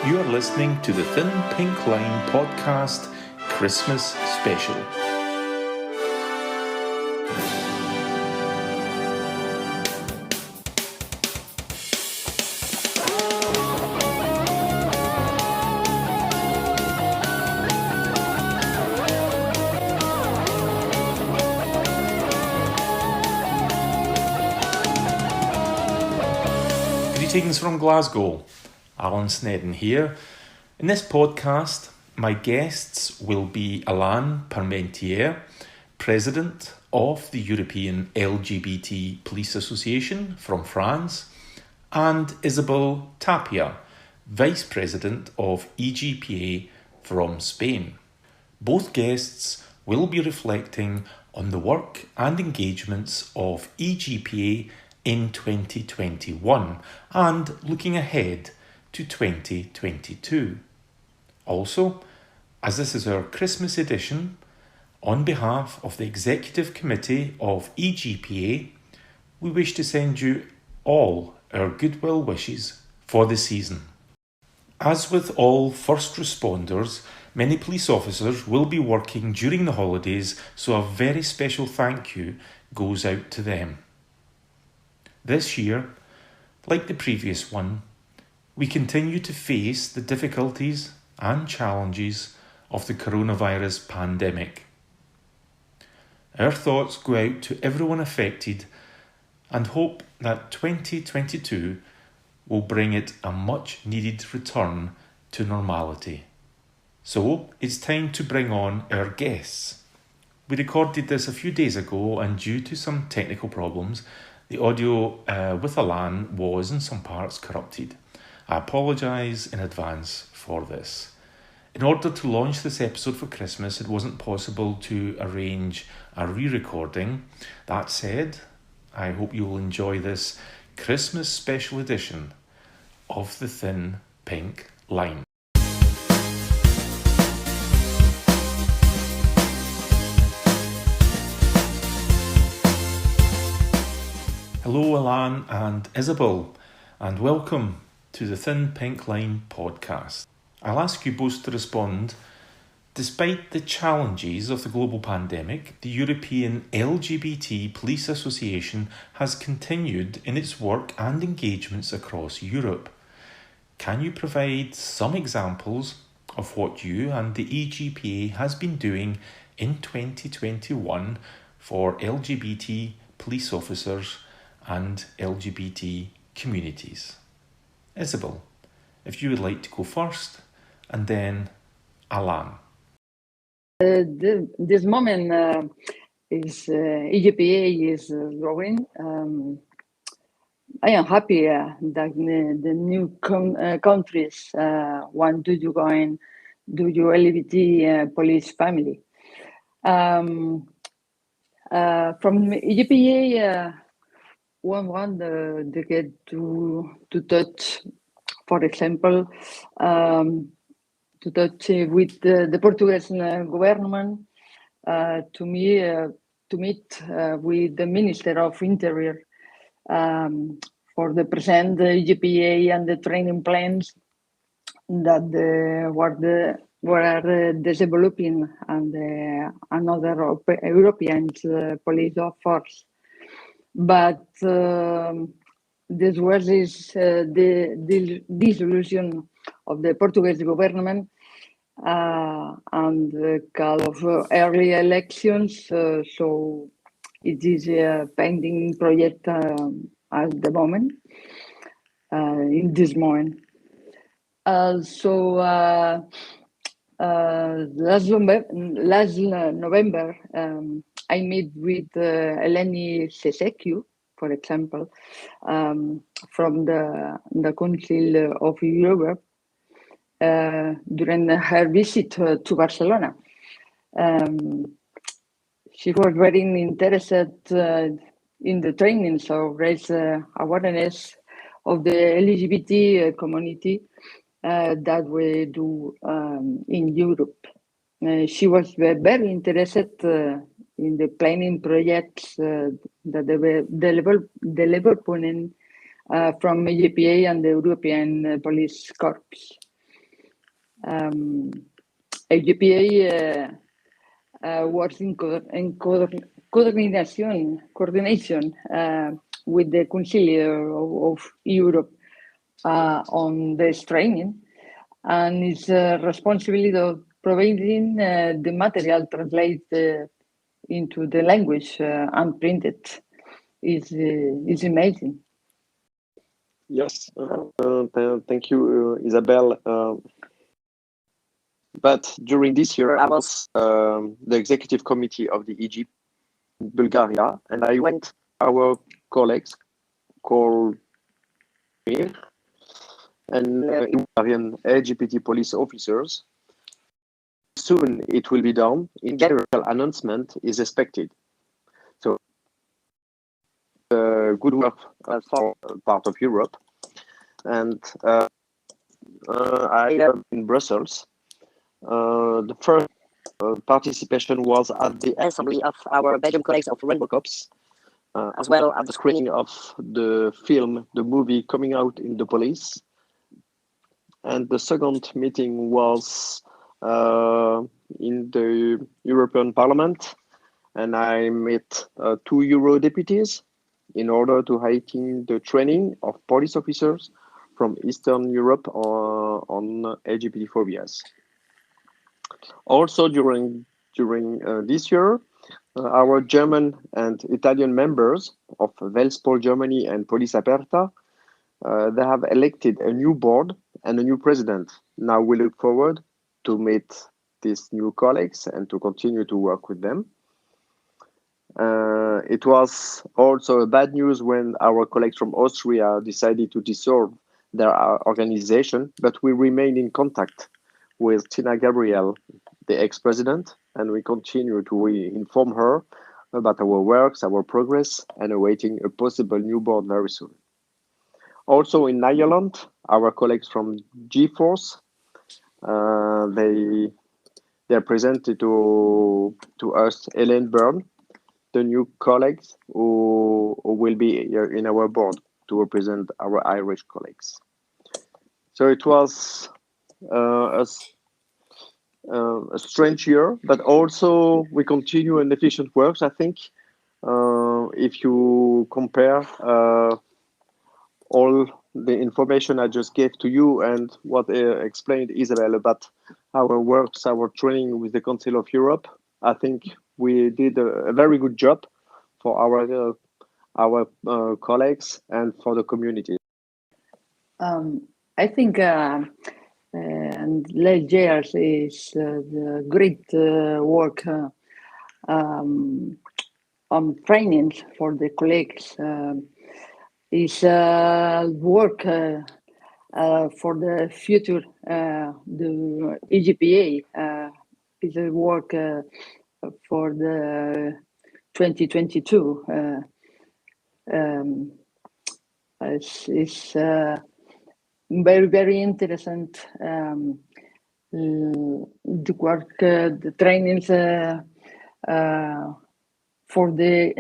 You are listening to the Thin Pink Line podcast Christmas special. Greetings from Glasgow. Alan Snedden here. In this podcast, my guests will be Alain Parmentier, President of the European LGBT Police Association from France, and Isabel Tapia, Vice President of EGPA from Spain. Both guests will be reflecting on the work and engagements of EGPA in 2021 and looking ahead to 2022. Also, as this is our Christmas edition, on behalf of the Executive Committee of EGPA, we wish to send you all our goodwill wishes for the season. As with all first responders, many police officers will be working during the holidays, so a very special thank you goes out to them. This year, like the previous one, we continue to face the difficulties and challenges of the coronavirus pandemic. Our thoughts go out to everyone affected and hope that 2022 will bring it a much needed return to normality. So it's time to bring on our guests. We recorded this a few days ago, and due to some technical problems, the audio with Alain was in some parts corrupted. I apologise in advance for this. In order to launch this episode for Christmas, it wasn't possible to arrange a re-recording. That said, I hope you will enjoy this Christmas special edition of the Thin Pink Line. Hello Alain and Isabel, and welcome to the Thin Pink Line podcast. I'll ask you both to respond. Despite the challenges of the global pandemic, the European LGBT Police Association has continued in its work and engagements across Europe. Can you provide some examples of what you and the EGPA has been doing in 2021 for LGBT police officers and LGBT communities? Isabel, if you would like to go first, and then Alain. This moment is EGPA is growing. I am happy that the new countries want to join the LGBT police family. From EGPA, one want to get to touch, for example, to touch with the Portuguese government, to meet with the Minister of Interior for the present EGPA and the training plans that were developing and another European police force. But this was the dissolution of the Portuguese government and the call of early elections. So it is a pending project at the moment, in this moment. Last November, I met with Eleni Sesekiu, for example, from the Council of Europe during her visit to Barcelona. She was very interested in the training, so raise awareness of the LGBT community that we do in Europe. She was very interested in the planning projects that they were developing from EGPA and the European Police Corps. EGPA works in coordination with the Council of Europe on this training, and its responsibility of providing the material translated into the language and printed is amazing. Yes, thank you, Isabel. But during this year, I was the executive committee of the EGPA in Bulgaria, and I went our colleagues called me and Bulgarian LGBT police officers. Soon it will be done. In general announcement is expected. So good work for part of Europe, and I am in Brussels. The first participation was at the assembly of our Belgian colleagues of Rainbow Cops, as well as the screening of the film, the movie coming out in the police. And the second meeting was in the European Parliament, and I met 2 Euro deputies in order to heighten the training of police officers from Eastern Europe on LGBT phobias. Also during this year, our German and Italian members of Velspol Germany and Police Aperta, they have elected a new board and a new president. Now we look forward to meet these new colleagues and to continue to work with them. It was also a bad news when our colleagues from Austria decided to dissolve their organization, but we remain in contact with Tina Gabriel, the ex-president, and we continue to inform her about our works, our progress, and awaiting a possible new board very soon. Also in Ireland, our colleagues from G-Force, they presented to us Ellen Byrne, the new colleagues who will be here in our board to represent our Irish colleagues. So it was a strange year, but also we continue an efficient works. I think if you compare all the information I just gave to you and what explained Isabel about our works, our training with the Council of Europe, I think we did a very good job for our colleagues and for the community. I think and last year is the great work on training for the colleagues. Is work for the future. The EGPA is a work for the 2022. It's very, very interesting. The work, the trainings for the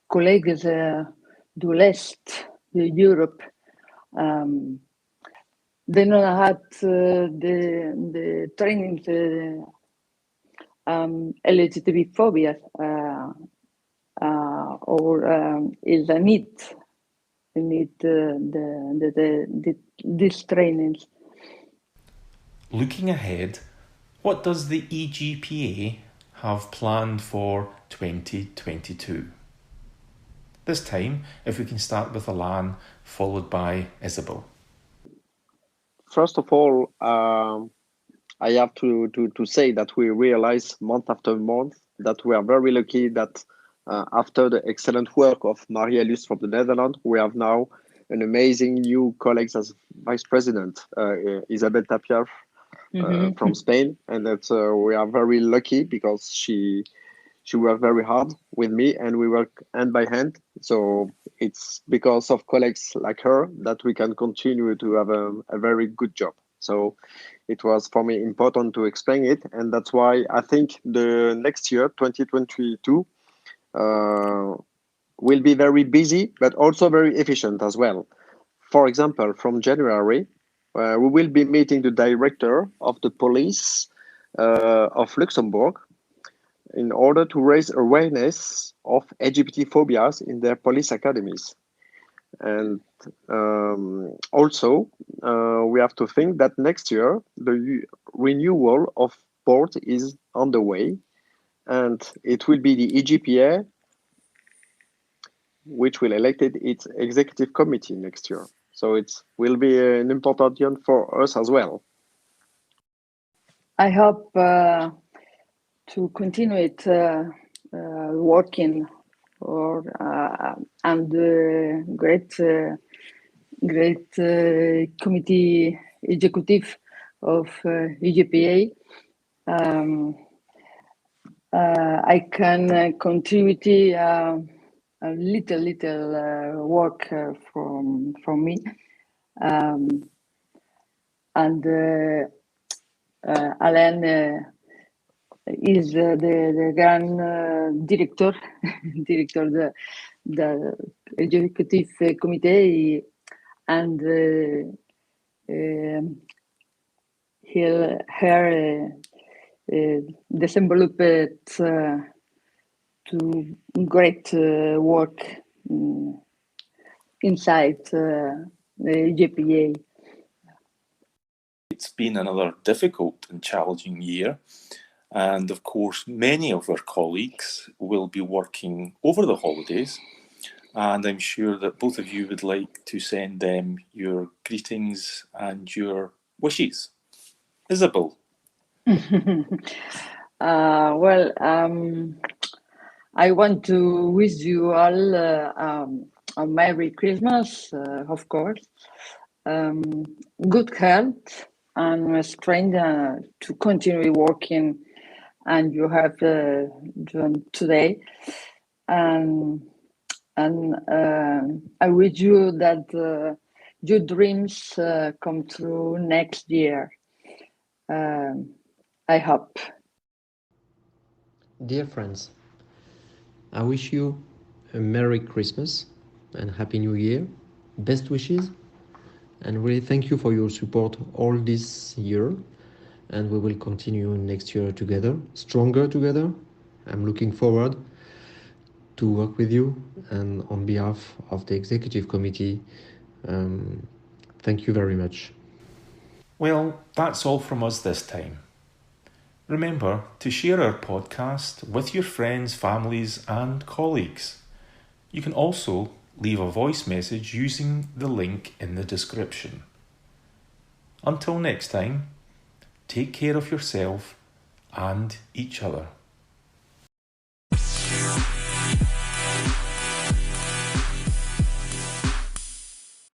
colleagues do left the Europe. They not had the training LGTB phobia or is a need. They need these trainings. Looking ahead, what does the EGPA have planned for 2022? This time, if we can start with Alan, followed by Isabel. First of all, I have to say that we realize month after month that we are very lucky that after the excellent work of Maria Luce from the Netherlands, we have now an amazing new colleague as vice president, Isabel Tapia from Spain, and that we are very lucky because she worked very hard with me and we work hand by hand. So it's because of colleagues like her that we can continue to have a very good job. So it was for me important to explain it, and that's why I think the next year, 2022, will be very busy, but also very efficient as well. For example, from January, we will be meeting the director of the police of Luxembourg in order to raise awareness of LGBT phobias in their police academies. And also, we have to think that next year, the renewal of board is on the way, and it will be the EGPA which will elect its executive committee next year. So it will be an important year for us as well. I hope to continue it working for and great committee executive of EGPA. I can contribute a little work from me, and Alain is the grand director the executive committee, and her developed to great work inside the EGPA. It's been another difficult and challenging year, and of course many of our colleagues will be working over the holidays, and I'm sure that both of you would like to send them your greetings and your wishes. Isabel. Well, I want to wish you all a Merry Christmas, of course, good health and strength to continue working, and you have done today. And I wish you that your dreams come true next year. I hope. Dear friends, I wish you a Merry Christmas and Happy New Year. Best wishes, and really thank you for your support all this year. And we will continue next year together, stronger together. I'm looking forward to work with you, and on behalf of the executive committee, thank you very much. Well, that's all from us this time. Remember to share our podcast with your friends, families, and colleagues. You can also leave a voice message using the link in the description. Until next time, take care of yourself and each other.